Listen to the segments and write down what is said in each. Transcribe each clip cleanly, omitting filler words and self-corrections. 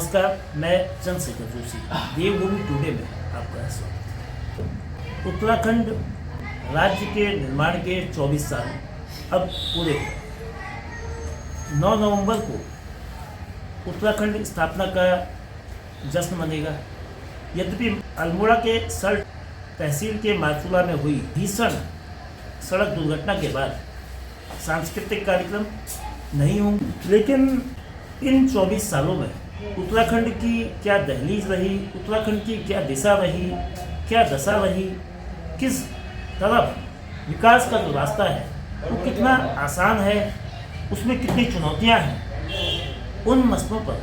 नमस्कार, मैं चंद्रशेखर जोशी देवभूमि टुडे में आपका स्वागत है। उत्तराखंड राज्य के निर्माण के 24 साल अब पूरे हुए। 9 नवंबर को उत्तराखंड स्थापना का जश्न मनेगा। यद्यपि अल्मोड़ा के सल्ट तहसील के मातुला में हुई भीषण सड़क दुर्घटना के बाद सांस्कृतिक कार्यक्रम नहीं होंगे, लेकिन इन 24 सालों में उत्तराखंड की क्या दहलीज रही, उत्तराखंड की क्या दिशा रही, क्या दशा रही, किस तरफ विकास का जो रास्ता है वो कितना आसान है, उसमें कितनी चुनौतियां हैं, उन मसलों पर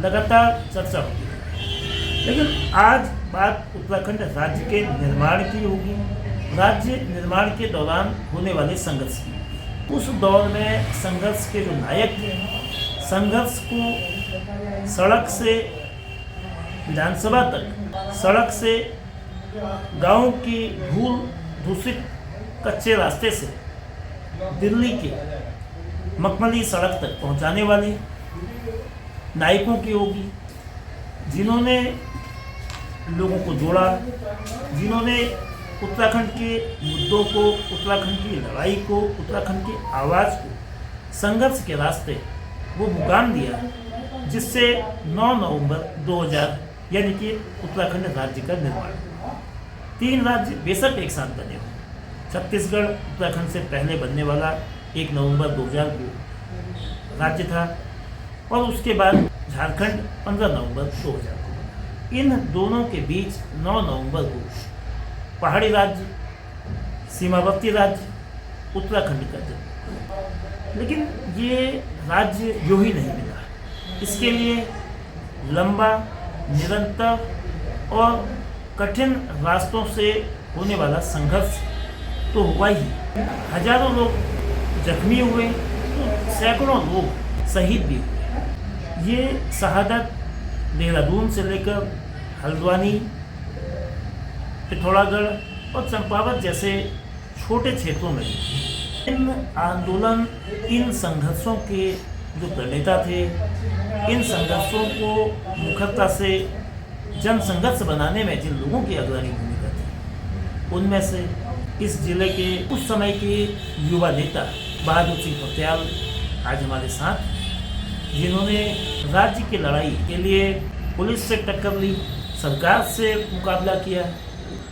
लगातार चर्चा होती है। लेकिन आज बात उत्तराखंड राज्य के निर्माण की होगी, राज्य निर्माण के दौरान होने वाले संघर्ष की। उस दौर में संघर्ष के जो नायक थे, संघर्ष को सड़क से विधानसभा तक, सड़क से गांव की धूल दूषित कच्चे रास्ते से दिल्ली के मखमली सड़क तक पहुंचाने वाले नायकों की होगी, जिन्होंने लोगों को जोड़ा, जिन्होंने उत्तराखंड के मुद्दों को, उत्तराखंड की लड़ाई को, उत्तराखंड की आवाज़ को, संघर्ष के रास्ते वो मुकाम दिया जिससे 9 नवंबर 2000 यानी कि उत्तराखंड राज्य का निर्माण। 3 राज्य बेशक एक साथ बने हों। छत्तीसगढ़ उत्तराखंड से पहले बनने वाला 1 नवंबर 2000 को राज्य था और उसके बाद झारखंड 15 नवंबर 2000 को बना। इन दोनों के बीच 9 नवंबर को पहाड़ी राज्य, सीमावर्ती राज्य उत्तराखंड का जन्म। लेकिन ये राज्य यूं ही नहीं मिला, इसके लिए लंबा, निरंतर और कठिन रास्तों से होने वाला संघर्ष तो हुआ ही। हजारों लोग जख्मी हुए तो सैकड़ों लोग शहीद भी हुए। ये शहादत देहरादून से लेकर हल्द्वानी, पिथौरागढ़ और चंपावत जैसे छोटे क्षेत्रों में इन आंदोलन, इन संघर्षों के जो प्रणेता थे, इन संघर्षों को मुखरता से जन संघर्ष बनाने में जिन लोगों की अग्रणी भूमिका थी, उनमें से इस जिले के उस समय के युवा नेता बहादुर सिंह पटेल आज हमारे साथ, जिन्होंने राज्य की लड़ाई के लिए पुलिस से टक्कर ली, सरकार से मुकाबला किया,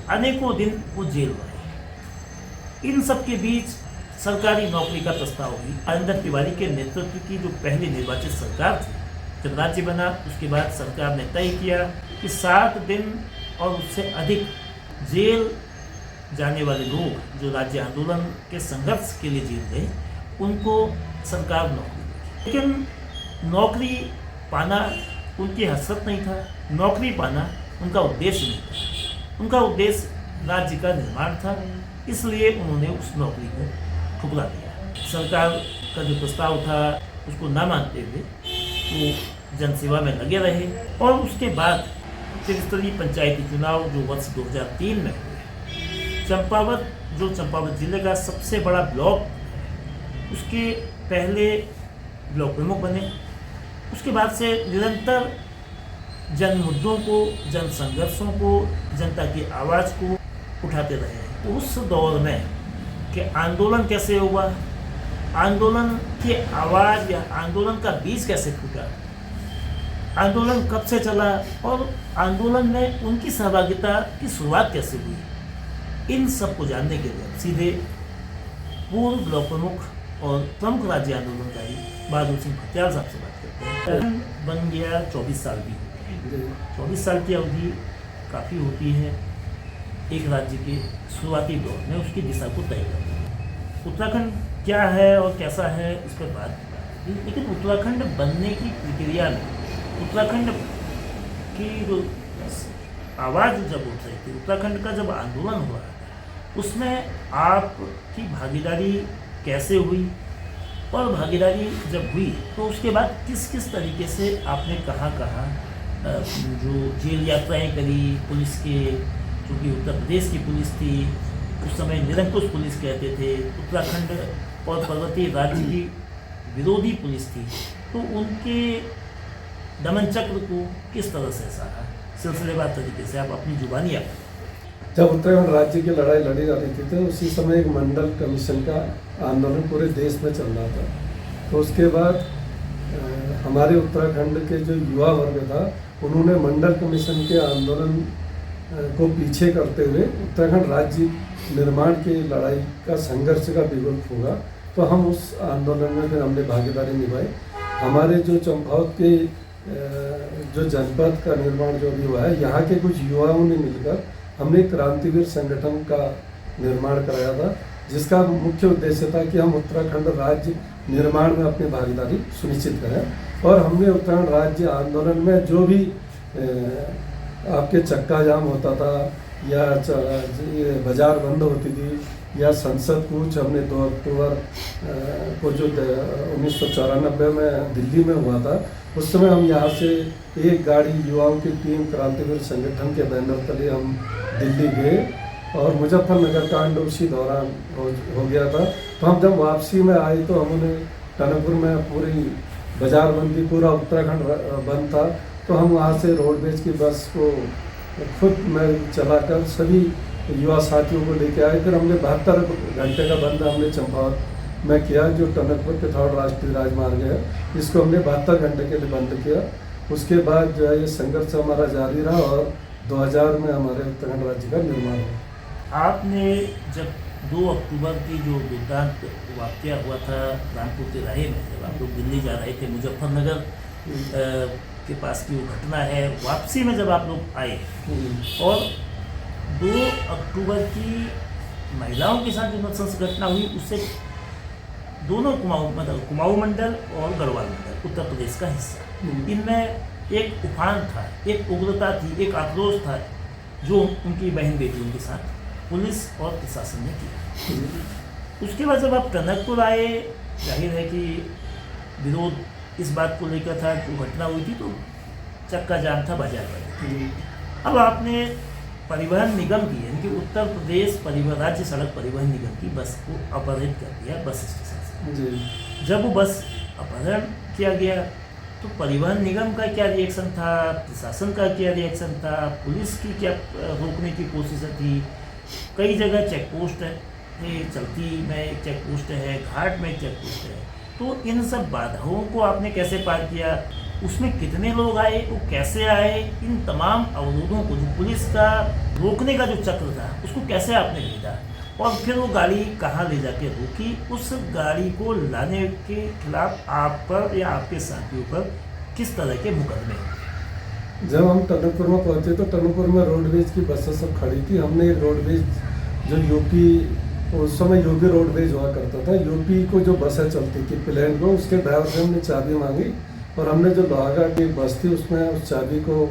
अनेकों दिन वो जेल रहे। इन सब के बीच सरकारी नौकरी का प्रस्ताव हुई। अरिंदर तिवारी के नेतृत्व की जो पहली निर्वाचित सरकार थी, जब राज्य बना उसके बाद सरकार ने तय किया कि 7 दिन और उससे अधिक जेल जाने वाले लोग जो राज्य आंदोलन के संघर्ष के लिए जेल गए, उनको सरकार नौकरी देगी। लेकिन नौकरी पाना उनकी हसरत नहीं था, नौकरी पाना उनका उद्देश्य नहीं था। उनका उद्देश्य राज्य का निर्माण था, इसलिए उन्होंने उस नौकरी को ठुकरा दिया। सरकार का जो प्रस्ताव था उसको ना मानते हुए वो जनसेवा में लगे रहे और उसके बाद त्रिस्तरीय पंचायती चुनाव जो वर्ष 2003 में हुए, चंपावत जो चंपावत जिले का सबसे बड़ा ब्लॉक, उसके पहले ब्लॉक प्रमुख बने। उसके बाद से निरंतर जन मुद्दों को, जन संघर्षों को, जनता की आवाज़ को उठाते रहे। उस दौर में कि आंदोलन कैसे हुआ, आंदोलन की आवाज़ या आंदोलन का बीज कैसे फूटा, आंदोलन कब से चला और आंदोलन में उनकी सहभागिता की शुरुआत कैसे हुई, इन सब को जानने के लिए सीधे पूर्व ब्लॉक प्रमुख और प्रमुख राज्य आंदोलनकारी बहादुर सिंह पटेल साहब से बात करते हैं। बन गया 24 साल भी। 24 साल की अवधि काफ़ी होती है एक राज्य के शुरुआती दौर में उसकी दिशा को तय करना। उत्तराखंड क्या है और कैसा है इस पर बात, लेकिन उत्तराखंड बनने की प्रक्रिया में उत्तराखंड की जो आवाज़ जब उठ रही थी, उत्तराखंड का जब आंदोलन हुआ, उसमें आपकी भागीदारी कैसे हुई और भागीदारी जब हुई तो उसके बाद किस किस तरीके से आपने कहाँ जो जेल यात्राएं करी, पुलिस के, क्योंकि उत्तर प्रदेश की पुलिस थी उस समय, निरंकुश पुलिस कहते थे, उत्तराखंड और पर्वतीय राज्य की विरोधी पुलिस थी, तो उनके दमन चक्र को किस तरह से सहा, सिलसिलेवार तरीके से आप अपनी जुबानी आप। जब उत्तराखंड राज्य की लड़ाई लड़ी जा रही थी तो उसी समय एक मंडल कमीशन का आंदोलन पूरे देश में चल रहा था। तो उसके बाद हमारे उत्तराखंड के जो युवा वर्ग था उन्होंने मंडल कमीशन के आंदोलन को पीछे करते हुए उत्तराखंड राज्य निर्माण की लड़ाई का संघर्ष का बिगुल फूंका। तो हम उस आंदोलन में फिर हमने भागीदारी निभाई। हमारे जो चंपावत के जो जनपद का निर्माण जो भी हुआ है, यहाँ के कुछ युवाओं ने मिलकर हमने क्रांतिवीर संगठन का निर्माण कराया था, जिसका मुख्य उद्देश्य था कि हम उत्तराखंड राज्य निर्माण में अपनी भागीदारी सुनिश्चित करें। और हमने उत्तराखंड राज्य आंदोलन में जो भी आपके चक्का जाम होता था या बाजार बंद होती थी या संसद कूच हमने 2 अक्टूबर को जो 1994 में दिल्ली में हुआ था, उस समय हम यहाँ से एक गाड़ी युवाओं की टीम क्रांतिवीर संगठन के बैनर तले हम दिल्ली गए और मुजफ्फरनगर कांड उसी दौरान हो गया था। तो हम जब वापसी में आए तो हमने टनकपुर में पूरी बाजारबंदी, पूरा उत्तराखंड बंद था। तो हम वहाँ से रोडवेज की बस को खुद में चलाकर सभी युवा साथियों को लेके आए। फिर हमने 72 घंटे का बंद हमने चंपावत में किया, जो टनकपुर पिथौर राष्ट्रीय राजमार्ग है, इसको हमने 72 घंटे के लिए बंद किया। उसके बाद जो है ये संघर्ष हमारा जारी रहा और 2000 में हमारे उत्तराखंड राज्य का निर्माण हुआ। आपने जब 2 अक्टूबर की जो दुर्दांत वाक़या हुआ था रामपुर के राहे में, जब आप लोग दिल्ली जा रहे थे, मुजफ्फरनगर के पास की वो घटना है, वापसी में जब आप लोग आए और 2 अक्टूबर की महिलाओं के साथ जो नक्सल्स घटना हुई, उससे दोनों कुमाऊं मंडल और गढ़वाल मंडल उत्तर प्रदेश का हिस्सा, इनमें एक उफान था, एक उग्रता थी, एक आक्रोश था जो उनकी बहन बेटियों के साथ पुलिस और प्रशासन ने किया। उसके बाद जब आप टनकपुर आए, जाहिर है कि विरोध इस बात को लेकर था, जो घटना हुई थी तो चक्का जाम था बाजार में। अब आपने परिवहन निगम की, यानी कि उत्तर प्रदेश राज्य सड़क परिवहन निगम की बस को अपहरित कर दिया बस स्टेशन से। जब वो बस अपहरण किया गया तो परिवहन निगम का क्या रिएक्शन था, प्रशासन का क्या रिएक्शन था, पुलिस की क्या रोकने की कोशिशें थी? कई जगह चेक पोस्ट है, चलती में एक चेक पोस्ट है, घाट में एक चेक पोस्ट है। तो इन सब बाधाओं को आपने कैसे पार किया? उसमें कितने लोग आए, वो कैसे आए? इन तमाम अवरोधों को, जो पुलिस का रोकने का जो चक्र था, उसको कैसे आपने भेजा और फिर वो गाड़ी कहाँ ले जाके रोकी? उस गाड़ी को लाने के खिलाफ आप पर या आपके साथियों पर किस तरह के मुकदमे? जब हम टनकपुर में पहुंचे तो टनकपुर में रोडवेज की बसें सब खड़ी थी। हमने एक रोडवेज जो यूपी, उस समय यूपी रोडवेज हुआ करता था, यूपी को जो बसें चलती थी प्लेन को, उसके ड्राइवर से हमने चाबी मांगी और हमने जो लोहाघाट की बस थी उसमें उस चाबी को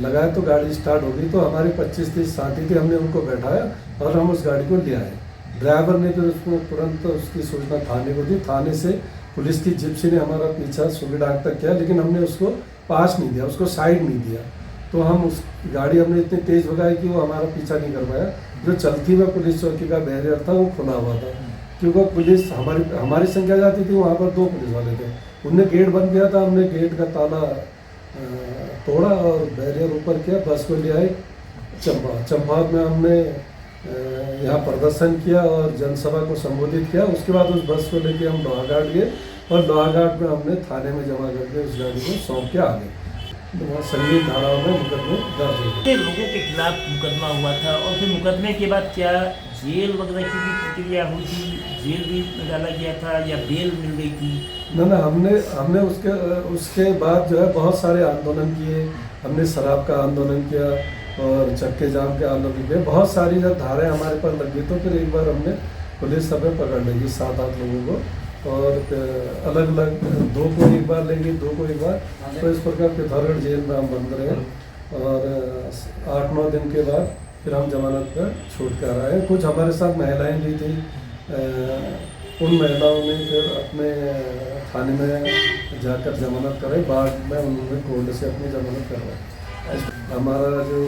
लगाया तो गाड़ी स्टार्ट हो गई। तो हमारे 25-30 साथी थे, हमने उनको बैठाया और हम उस गाड़ी को ले आए। ड्राइवर ने फिर उसको तुरंत उसकी सूचना थाने को दी। थाने से पुलिस की जिप्सी ने हमारा पीछा सुबेडाग तक किया, लेकिन हमने उसको पास नहीं दिया, उसको साइड नहीं दिया। तो हम उस गाड़ी हमने इतनी तेज़ भगाई कि वो हमारा पीछा नहीं कर पाया। जो चलती में पुलिस चौकी का बैरियर था वो खुला हुआ था, क्योंकि पुलिस हमारी संख्या जाती थी, वहाँ पर 2 पुलिस वाले थे। उनने गेट बंद किया था, हमने गेट का ताला तोड़ा और बैरियर ऊपर किया, बस को ले आए चंपावत में। हमने यहाँ प्रदर्शन किया और जनसभा को संबोधित किया। उसके बाद उस बस को लेके हम लोहाघाट गए और लोहाघाट में हमने थाने में जमा करके उस गाड़ी को सौंप के आ गए। वहाँ संगीन धाराओं में मुकदमे दर्ज हुए। लोगों के खिलाफ मुकदमा हुआ था और फिर मुकदमे के बाद क्या जेल वगैरह की भी प्रक्रिया हुई थी? जेल भी डाला गया था या बेल मिल गई थी? ना, हमने उसके बाद जो है बहुत सारे आंदोलन किए। हमने शराब का आंदोलन किया और चक्के जाम के आंदोलन किए। बहुत सारी जब धाराएं हमारे पर लगी तो फिर एक बार हमने पुलिस हमें पकड़ लेगी 7-8 लोगों को और अलग अलग 2 को एक बार लेंगे, 2 को एक बार। तो इस प्रकार पिथौरागढ़ जेल में हम बंद रहे और 8-9 दिन के बाद फिर हम जमानत पर छूट कर आए। कुछ हमारे साथ महिलाएं भी थी, उन महिलाओं ने फिर अपने थाने में जाकर जमानत कराई। बाद में उन्होंने कोर्ट से अपनी जमानत करवाई। हमारा जो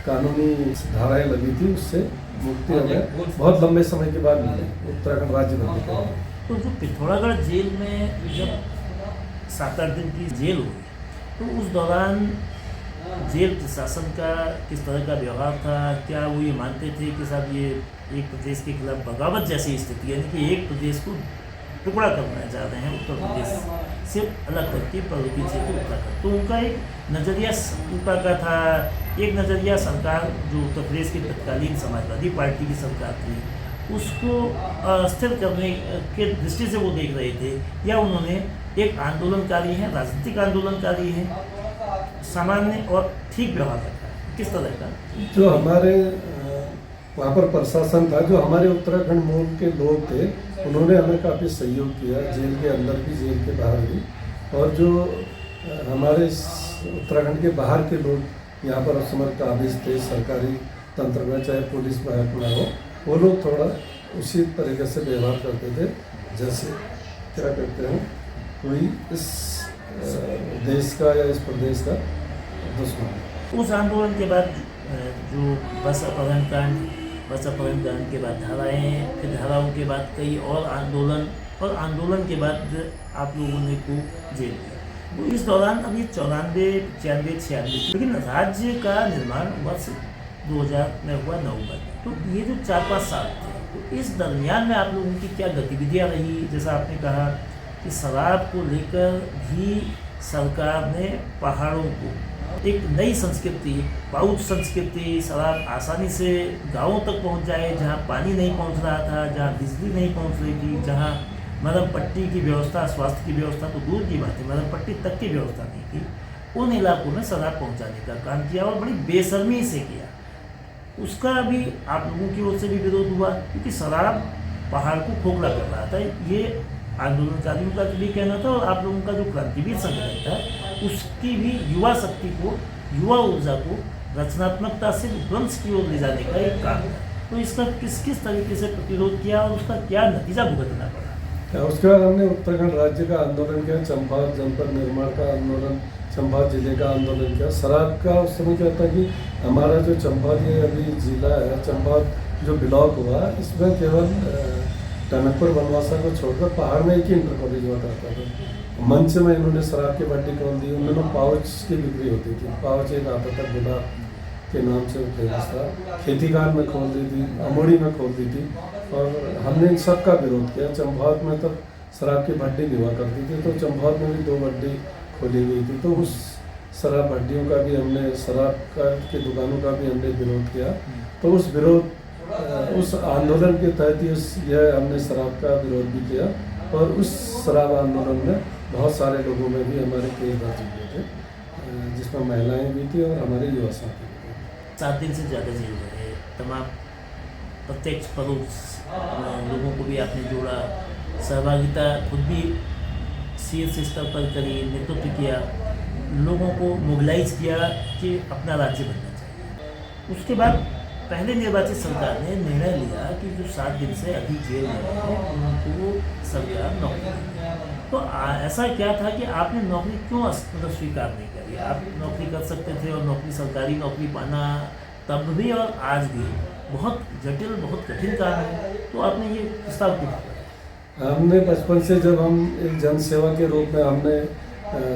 कानूनी धाराएं लगी थी उससे मुक्ति हमें बहुत लंबे समय के बाद मिली उत्तराखंड राज्य बनने के बाद। तो जो पिथौरागढ़ जेल में जब 7-8 दिन की जेल हुई तो उस दौरान जेल प्रशासन का किस तरह का व्यवहार था? क्या वो ये मानते थे कि साहब ये एक प्रदेश के खिलाफ बगावत जैसी स्थिति है, यानी कि एक प्रदेश को टुकड़ा करना चाह रहे हैं उत्तर प्रदेश से अलग करके पर्वतीय क्षेत्र उत्तराखंड? तो उनका एक नज़रिया ऊपर का था, एक नज़रिया सरकार जो उत्तर प्रदेश की तत्कालीन समाजवादी पार्टी की सरकार थी उसको अस्थिर करने के दृष्टि से वो देख रहे थे, या उन्होंने एक आंदोलनकारी है, राजनीतिक आंदोलनकारी है, सामान्य और ठीक व्यवहार रखा है? किस तरह का? जो हमारे वहाँ पर प्रशासन था, जो हमारे उत्तराखंड मूल के लोग थे, उन्होंने हमें काफ़ी सहयोग किया, जेल के अंदर भी जेल के बाहर भी। और जो हमारे उत्तराखंड के बाहर के लोग यहाँ पर उस समय काबिज थे सरकारी तंत्र में, चाहे पुलिस महकमा हो, वो लोग थोड़ा उसी तरीके से व्यवहार करते थे जैसे क्या कहते हैं कोई इस देश का या इस प्रदेश का दुश्मन। उस आंदोलन के बाद जो बस अपहरण कांड के बाद धाराएँ, फिर धाराओं के बाद कई और आंदोलन के बाद आप लोगों ने को जेल किया। तो इस दौरान अब ये 94, 95, 96, लेकिन राज्य का निर्माण वर्ष 2000 में हुआ नवंबर में। तो ये जो 4-5 साल थे, तो इस दरमियान में आप लोगों की क्या गतिविधियाँ रही? जैसा आपने कहा कि शराब को लेकर भी सरकार ने पहाड़ों को एक नई संस्कृति, पाउच संस्कृति, शराब आसानी से गांवों तक पहुंच जाए, जहां पानी नहीं पहुंच रहा था, जहां बिजली नहीं पहुंच रही थी, जहां मरहम पट्टी की व्यवस्था, स्वास्थ्य की व्यवस्था तो दूर की बात है, मरहम पट्टी तक की व्यवस्था नहीं थी, उन इलाकों में शराब पहुंचाने का काम किया और बड़ी बेशर्मी से किया। उसका भी आप लोगों की ओर से भी विरोध हुआ, क्योंकि शराब पहाड़ को खोखला कर रहा था। ये आंदोलनकारियों का भी कहना था, और आप लोगों का जो क्रांतिवीर संगठन था उसकी भी युवा शक्ति को, युवा ऊर्जा को रचनात्मकता से विध्वंस की ओर ले जाने का एक काम था। तो इसका किस तरीके से प्रतिरोध किया और उसका क्या नतीजा भुगतना पड़ा? उसके बाद हमने उत्तराखंड राज्य का आंदोलन किया, चंपावत जनपद निर्माण का आंदोलन, चंपावत जिले का आंदोलन किया। शराब का उस समय क्या था कि हमारा जो चंपावत ये अभी जिला है, चंपावत जो ब्लॉक हुआ, इसमें केवल टनकपुर बनवासा को छोड़कर पहाड़ में एक ही इंटर कॉलेज हुआ करता था। मंच में इन्होंने शराब की भट्टी खोल दी, उन्होंने पाउच की बिक्री होती थी, पाउच एक आता था गुलाब के नाम से फेमस था, खेतीकार में खोल दी थी, अमोड़ी में खोल दी थी, और हमने इन सब का विरोध किया। चंपावत में तब शराब की भट्टी नहीं हुआ करती थी, तो चंपावत में भी 2 भट्टी खोली गई थी, तो उस शराब भट्टियों का भी हमने, शराब की दुकानों का भी हमने विरोध किया। तो उस आंदोलन के तहत यह हमने शराब का विरोध भी किया, और उस शराब आंदोलन में बहुत सारे लोगों में भी हमारे केस दर्ज हुए थे, जिसमें महिलाएं भी थी और हमारे युवा साथी भी थे। 7 दिन से ज़्यादा जेल रहे, तमाम प्रत्यक्ष परोक्ष लोगों को भी आपने जोड़ा, सहभागिता खुद भी शीर्ष स्तर पर करी, नेतृत्व किया, लोगों को मोबिलाइज किया कि अपना राज्य बनना चाहिए। उसके बाद पहले निर्वाचित सरकार ने निर्णय लिया कि जो 7 दिन से अधिक जेल में हैं उनको सरकार नौकरी देगी। तो ऐसा क्या था कि आपने नौकरी क्यों स्वीकार नहीं करी? आप नौकरी कर सकते थे, और नौकरी, सरकारी नौकरी पाना तब भी और आज भी बहुत जटिल, बहुत कठिन काम है, तो आपने ये प्रस्ताव क्यों किया? हमने बचपन से, जब हम एक जन सेवा के रूप में हमने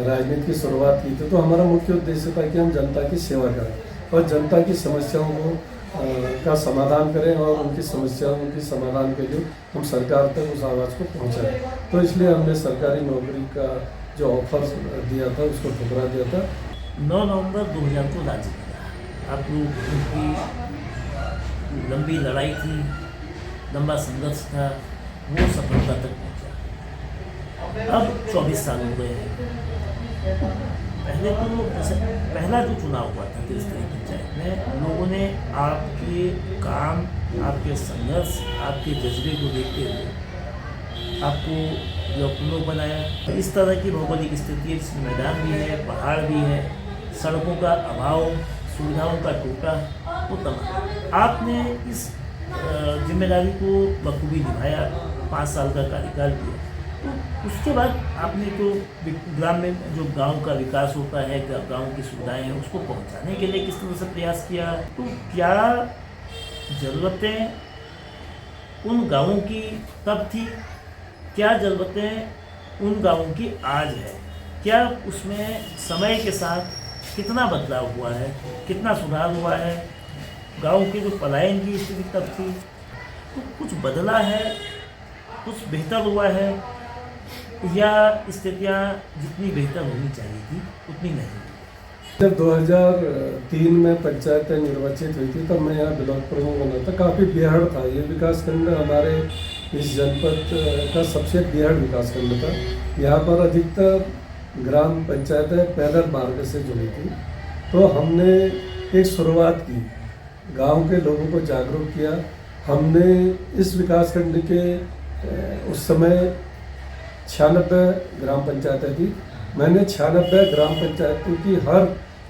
राजनीति की शुरुआत की थी, तो हमारा मुख्य उद्देश्य था कि हम जनता की सेवा करें और जनता की समस्याओं को का समाधान करें, और उनकी समस्याओं के समाधान के लिए हम सरकार तक उस आवाज़ को पहुंचाएं। तो इसलिए हमने सरकारी नौकरी का जो ऑफर दिया था उसको ठुकरा दिया था। 9 नवंबर 2000 को राज्य मिला। आप लोग की लंबी लड़ाई थी, लंबा संघर्ष था, वो सफलता तक पहुंचा। अब 24 साल हो गए हैं। पहले तो जैसे पहला जो चुनाव हुआ था तिरस्तरी पंचायत में, लोगों ने आपके काम, आपके संघर्ष, आपके जज्बे को देखते हुए आपको लोकप्रिय बनाया। इस तरह की भौगोलिक स्थिति है, जिसमें मैदान भी है, पहाड़ भी है, सड़कों का अभाव, सुविधाओं का टूटा, वो तमाम आपने इस जिम्मेदारी को बखूबी निभाया, 5 साल का कार्यकाल किया। तो उसके बाद आपने तो ग्राम में जो गांव का विकास होता है, गांव की सुविधाएं हैं, उसको पहुंचाने के लिए किस तरह से प्रयास किया? तो क्या ज़रूरतें उन गांवों की तब थी, क्या ज़रूरतें उन गांवों की आज है? क्या उसमें समय के साथ कितना बदलाव हुआ है, कितना सुधार हुआ है? गांव के जो पलायन की स्थिति तब थी तो कुछ बदला है, कुछ बेहतर हुआ है, या स्थितियाँ जितनी बेहतर होनी चाहिए थी उतनी नहीं? जब 2003 में पंचायतें निर्वाचित हुई थी तब मैं यहाँ ब्लॉक प्रमुख बना था। काफ़ी बेहड़ था ये विकासखंड, हमारे इस जनपद का सबसे बेहड़ विकासखंड था। यहाँ पर अधिकतर ग्राम पंचायतें पैदल मार्ग से जुड़ी थी। तो हमने एक शुरुआत की, गांव के लोगों को जागरूक किया। हमने इस विकासखंड के उस समय 96 ग्राम पंचायतें थी। मैंने 96 ग्राम पंचायतों की हर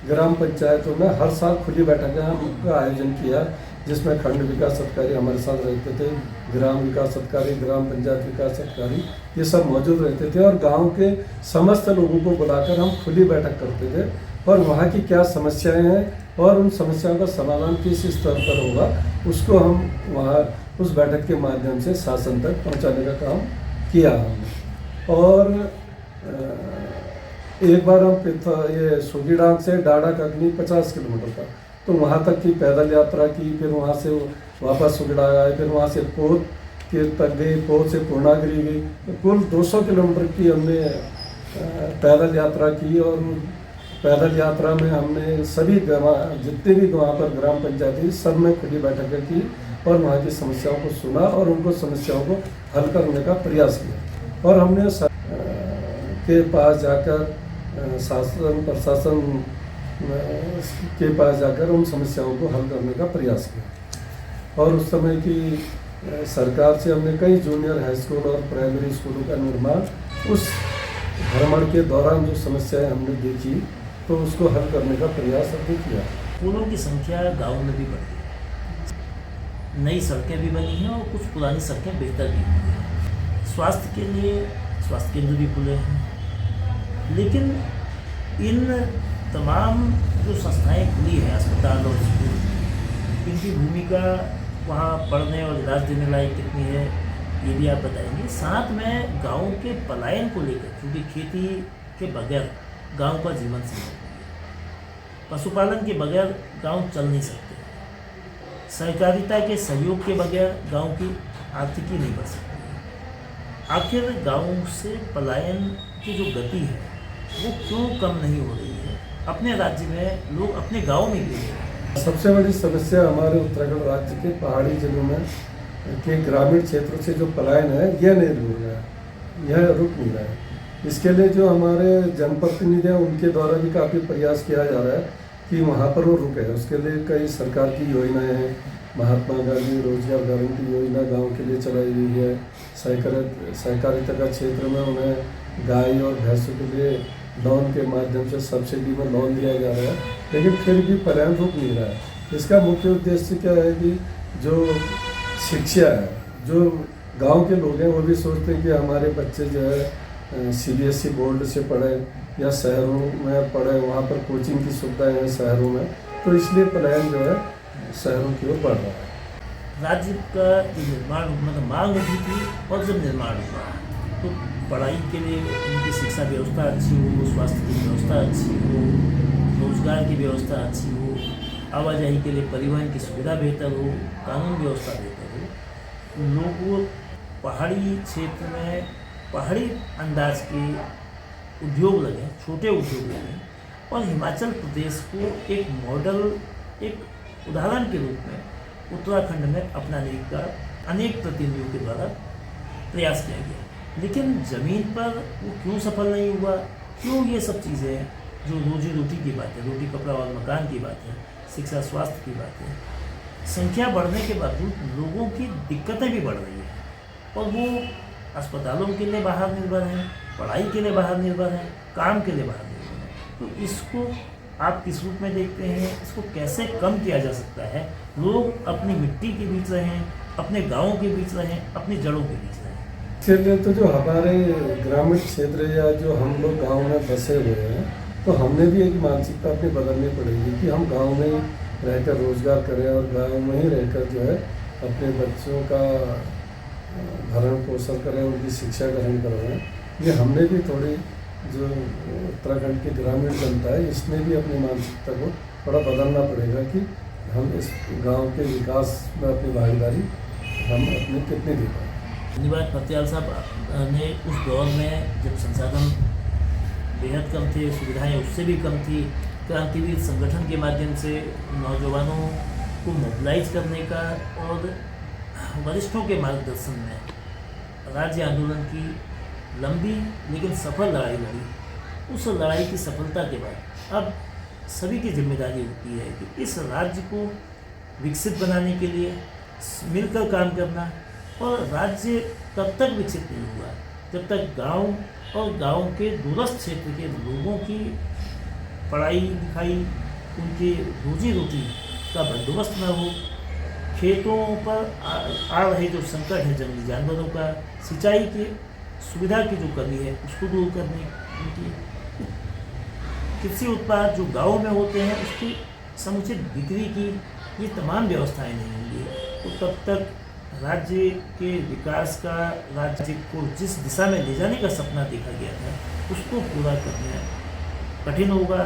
ग्राम पंचायतों में हर साल खुली बैठकें का आयोजन किया, जिसमें खंड विकास अधिकारी हमारे साथ रहते थे, ग्राम विकास अधिकारी, ग्राम पंचायत विकास अधिकारी, ये सब मौजूद रहते थे। और गांव के समस्त लोगों को बुलाकर हम खुली बैठक करते थे और वहाँ की क्या समस्याएं हैं और उन समस्याओं का समाधान किस स्तर पर होगा उसको हम वहाँ उस बैठक के माध्यम से शासन तक पहुँचाने का काम किया हमने। और एक बार हम ये सुगीडांग से डाडा कगनी 50 किलोमीटर था, तो वहाँ तक की पैदल यात्रा की। फिर वहाँ से वापस सुगीडांग आए, फिर वहाँ से पोत के तक गई, पोत से पूर्णागिरी गई। तो कुल 200 किलोमीटर की हमने पैदल यात्रा की। और पैदल यात्रा में हमने सभी जितने भी वहाँ पर ग्राम पंचायती सब में खुली बैठकें की और वहाँ की समस्याओं को सुना और उनको समस्याओं को हल करने का प्रयास किया। और हमने के पास जाकर शासन प्रशासन के पास जाकर उन समस्याओं को हल करने का प्रयास किया। और उस समय की सरकार से हमने कई जूनियर हाई स्कूल और प्राइमरी स्कूलों का निर्माण उस भ्रमण के दौरान जो समस्याएं हमने देखी तो उसको हल करने का प्रयास हमने किया। स्कूलों की संख्या गांव में भी बढ़ी है, नई सड़कें भी बनी हैं और कुछ पुरानी सड़कें बेहतर भी हुई हैं। स्वास्थ्य के लिए स्वास्थ्य केंद्र भी खुले हैं, लेकिन इन तमाम जो संस्थाएं खुली हैं, अस्पताल और स्कूल, इनकी भूमिका वहाँ पढ़ने और इलाज देने लायक कितनी है ये भी आप बताएंगे। साथ में गाँव के पलायन को लेकर, क्योंकि खेती के बगैर गांव का जीवन संभव नहीं है, पशुपालन के बगैर गांव चल नहीं सकते, सहकारिता के सहयोग के बगैर गांव की आर्थिकी नहीं बढ़ सकती। आखिर गांव से पलायन की जो गति है वो क्यों कम नहीं हो रही है? अपने राज्य में लोग अपने गांव में भी हैं। सबसे बड़ी समस्या हमारे उत्तराखंड राज्य के पहाड़ी जिलों में के ग्रामीण क्षेत्रों से जो पलायन है यह नहीं रुक रहा है, यह रुक नहीं रहा है। इसके लिए जो हमारे जनप्रतिनिधि हैं उनके द्वारा भी काफ़ी प्रयास किया जा रहा है कि वहाँ पर वो रुके। उसके लिए कई सरकार की योजनाएं हैं, महात्मा गांधी रोजगार गारंटी योजना गांव के लिए चलाई गई है। सहकारिता का क्षेत्र में उन्हें गाय और भैंसों के लिए लोन के माध्यम से सब्सिडी में लोन दिया जा रहा है, लेकिन फिर भी पलायन रुक नहीं रहा है। इसका मुख्य उद्देश्य क्या है कि जो शिक्षा है, जो गांव के लोग हैं वो भी सोचते हैं कि हमारे बच्चे जो है CBSE बोर्ड से पढ़े या शहरों में पढ़े, वहाँ पर कोचिंग की सुविधाएं हैं शहरों में, तो इसलिए पलायन जो है शहरों की ओर बढ़ रहा है। राज्य का जो निर्माण मतलब मांग उठी थी और जब निर्माण हुआ तो पढ़ाई के लिए उनकी शिक्षा व्यवस्था अच्छी हो, स्वास्थ्य की व्यवस्था अच्छी हो, रोजगार की व्यवस्था अच्छी हो, आवाजाही के लिए परिवहन की सुविधा बेहतर हो, कानून व्यवस्था बेहतर हो, लोग पहाड़ी क्षेत्र में पहाड़ी अंदाज के उद्योग लगे, छोटे उद्योग लगे और हिमाचल प्रदेश को एक मॉडल, एक उदाहरण के रूप में उत्तराखंड में अपनाने का अनेक प्रतिनिधियों के द्वारा प्रयास किया गया। लेकिन ज़मीन पर वो क्यों सफल नहीं हुआ? क्यों ये सब चीज़ें जो रोजी रोटी की बात है, रोटी कपड़ा और मकान की बात है, शिक्षा स्वास्थ्य की बात है, संख्या बढ़ने के बावजूद लोगों की दिक्कतें भी बढ़ रही हैं और वो अस्पतालों के लिए बाहर निर्भर हैं, पढ़ाई के लिए बाहर निर्भर हैं, काम के लिए बाहर निर्भर हैं। तो इसको आप किस रूप में देखते हैं? इसको कैसे कम किया जा सकता है? लोग अपनी मिट्टी के बीच रहें, अपने गाँव के बीच रहें, अपनी जड़ों के बीच रहें। इसके लिए तो जो हमारे ग्रामीण क्षेत्र या जो हम लोग गाँव में बसे हुए हैं, तो हमने भी एक मानसिकता अपनी बदलनी पड़ेगी कि हम गाँव में रहकर रोजगार करें और गाँव में ही रहकर जो है अपने बच्चों का भरण पोषण करें, उनकी शिक्षा ग्रहण करवाएं। ये हमने भी थोड़ी जो उत्तराखंड की ग्रामीण जनता है इसने भी अपनी मानसिकता को थोड़ा बदलना पड़ेगा कि हम इस गांव के विकास में अपनी भागीदारी हम अपनी कितनी दे पाए। धन्यवाद फतेहाल साहब ने उस दौर में जब संसाधन बेहद कम थे, सुविधाएं उससे भी कम थी, क्रांतिवीर संगठन के माध्यम से नौजवानों को मोबिलाइज करने का और वरिष्ठों के मार्गदर्शन में राज्य आंदोलन की लंबी लेकिन सफल लड़ाई लड़ी। उस लड़ाई की सफलता के बाद अब सभी की जिम्मेदारी होती है कि इस राज्य को विकसित बनाने के लिए मिलकर काम करना। और राज्य तब तक विकसित नहीं हुआ जब तक गांव और गांव के दूरस्थ क्षेत्र के लोगों की पढ़ाई लिखाई, उनकी रोजी रोटी का बंदोबस्त न हो, खेतों पर आ रहे जो संकट है जंगली जानवरों का, सिंचाई की सुविधा की जो कमी है उसको दूर करने की, कृषि उत्पाद जो गाँव में होते हैं उसकी समुचित बिक्री की, ये तमाम व्यवस्थाएं नहीं होंगी तो तब तक राज्य के विकास का, राज्य को जिस दिशा में ले जाने का सपना देखा गया था उसको पूरा करना कठिन होगा।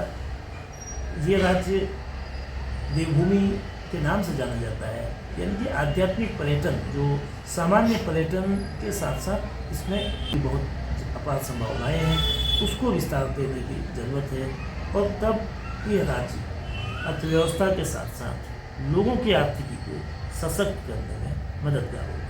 ये राज्य देवभूमि के नाम से जाना जाता है, यानी कि आध्यात्मिक पर्यटन जो सामान्य पर्यटन के साथ साथ इसमें बहुत अपार संभावनाएं हैं, उसको विस्तार देने की ज़रूरत है। और तब ये राज्य अर्थव्यवस्था के साथ साथ लोगों की आर्थिकी को सशक्त करने में मददगार होगा।